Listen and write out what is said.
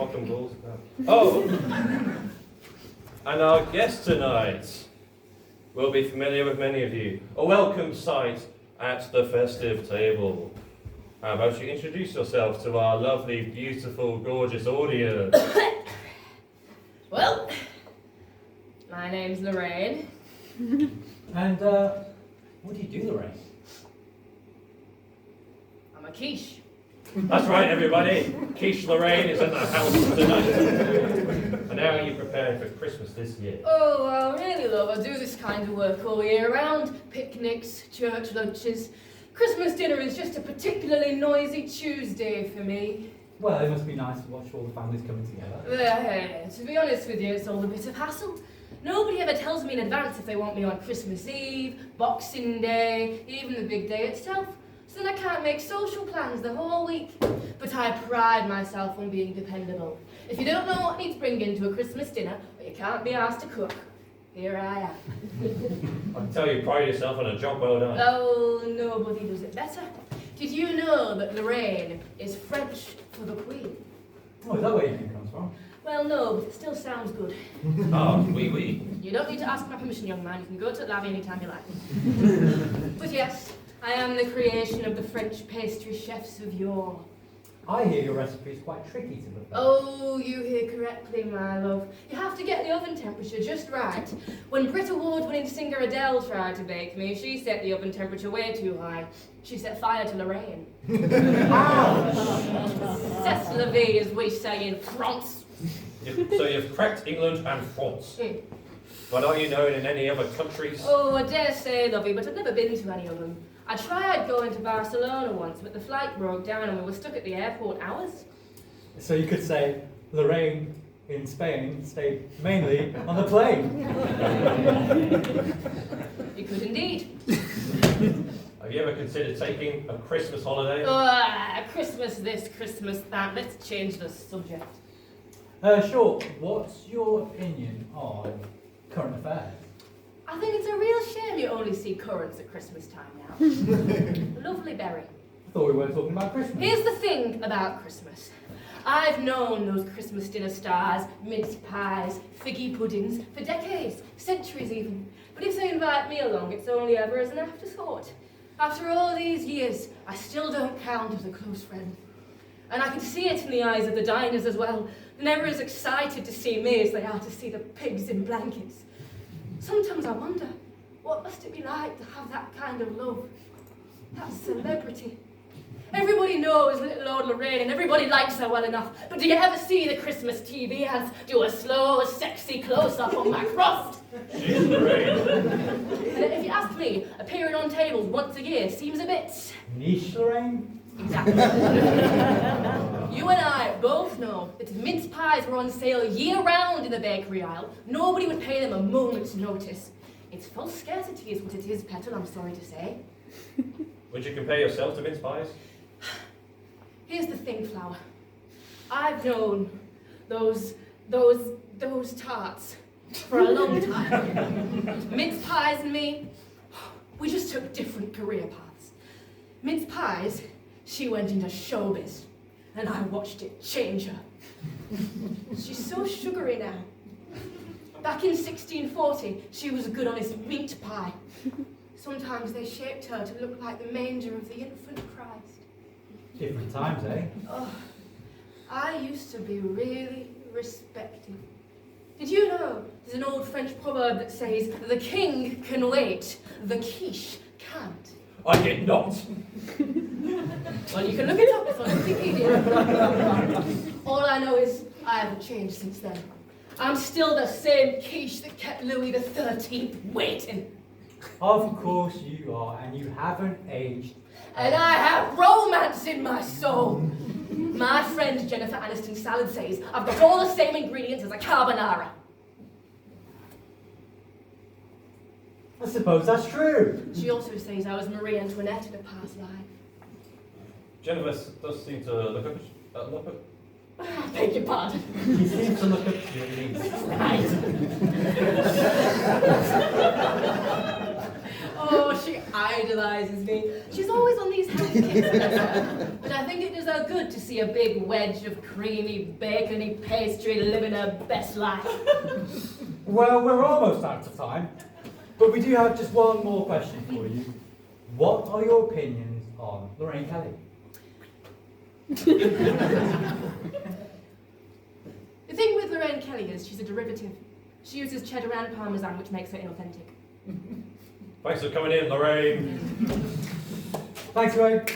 cock and balls. Oh, and our guest tonight will be familiar with many of you. A welcome sight at the festive table. How about you introduce yourself to our lovely, beautiful, gorgeous audience? Well, my name's Lorraine. And, what do you do, Lorraine? I'm a quiche. That's right, everybody. Quiche Lorraine is in the house tonight. And how are you preparing for Christmas this year? Oh, I really love. I do this kind of work all year round. Picnics, church lunches. Christmas dinner is just a particularly noisy Tuesday for me. Well, it must be nice to watch all the families coming together. To be honest with you, it's all a bit of hassle. Nobody ever tells me in advance if they want me on Christmas Eve, Boxing Day, even the big day itself. So then I can't make social plans the whole week. But I pride myself on being dependable. If you don't know what I need to bring into a Christmas dinner, but you can't be asked to cook, here I am. I can tell you pride yourself on a job well done. Oh, nobody does it better. Did you know that Lorraine is French for the Queen? Oh, is that where your name comes from? Well, no, but it still sounds good. Ah, oui. You don't need to ask my permission, young man. You can go to Labby anytime you like. But yes, I am the creation of the French pastry chefs of yore. I hear your recipe is quite tricky to prepare. Oh, you hear correctly, my love. You have to get the oven temperature just right. When Brit Award-winning singer Adele tried to bake me, she set the oven temperature way too high. She set fire to Lorraine. C'est la vie, as we say in France. So you've cracked England and France. But are you known in any other countries? Oh, I dare say, lovey, but I've never been to any of them. I tried going to Barcelona once, but the flight broke down and we were stuck at the airport hours. So you could say, Lorraine in Spain stayed mainly on the plane. You could indeed. Have you ever considered taking a Christmas holiday? Christmas this, Christmas that. Let's change the subject. Sure. What's your opinion on current affairs? I think it's a real shame you only see currants at Christmas time now. Lovely berry. I thought we weren't talking about Christmas. Here's the thing about Christmas. I've known those Christmas dinner stars, mince pies, figgy puddings for decades, centuries even. But if they invite me along, it's only ever as an afterthought. After all these years, I still don't count as a close friend. And I can see it in the eyes of the diners as well. They're never as excited to see me as they are to see the pigs in blankets. Sometimes I wonder, what must it be like to have that kind of love? That celebrity. Everybody knows little old Lorraine and everybody likes her well enough, but do you ever see the Christmas TV ads do a slow, sexy close-up on my crust? She's Lorraine. And if you ask me, appearing on tables once a year seems a bit... Niche, Lorraine? Exactly. You and I both know that if mince pies were on sale year-round in the bakery aisle, nobody would pay them a moment's notice. It's false scarcity is what it is, Petal, I'm sorry to say. Would you compare yourself to mince pies? Here's the thing, Flower. I've known those tarts for a long time. Mince pies and me, we just took different career paths. Mince pies, she went into showbiz, and I watched it change her. She's so sugary now. Back in 1640, she was a good honest meat pie. Sometimes they shaped her to look like the manger of the infant Christ. Different times, eh? Oh, I used to be really respected. Did you know there's an old French proverb that says, the king can wait, the quiche can't? I did not. Well, you can look it up, it's on Wikipedia. All I know is I haven't changed since then. I'm still the same quiche that kept Louis XIII waiting. Of course you are, and you haven't aged. And I have romance in my soul. My friend Jennifer Aniston's salad says I've got all the same ingredients as a carbonara. I suppose that's true. She also says I was Marie Antoinette in a past life. Jennifer does seem to look up. I beg your pardon. He seems to look up to you at least. Right. Oh, she idolizes me. She's always on these health kits. But I think it does her good to see a big wedge of creamy, bacony pastry living her best life. Well, we're almost out of time, but we do have just one more question for you. What are your opinions on Lorraine Kelly? The thing with Lorraine Kelly is she's a derivative. She uses cheddar and parmesan, which makes her inauthentic. Thanks for coming in, Lorraine. Thanks, Lorraine.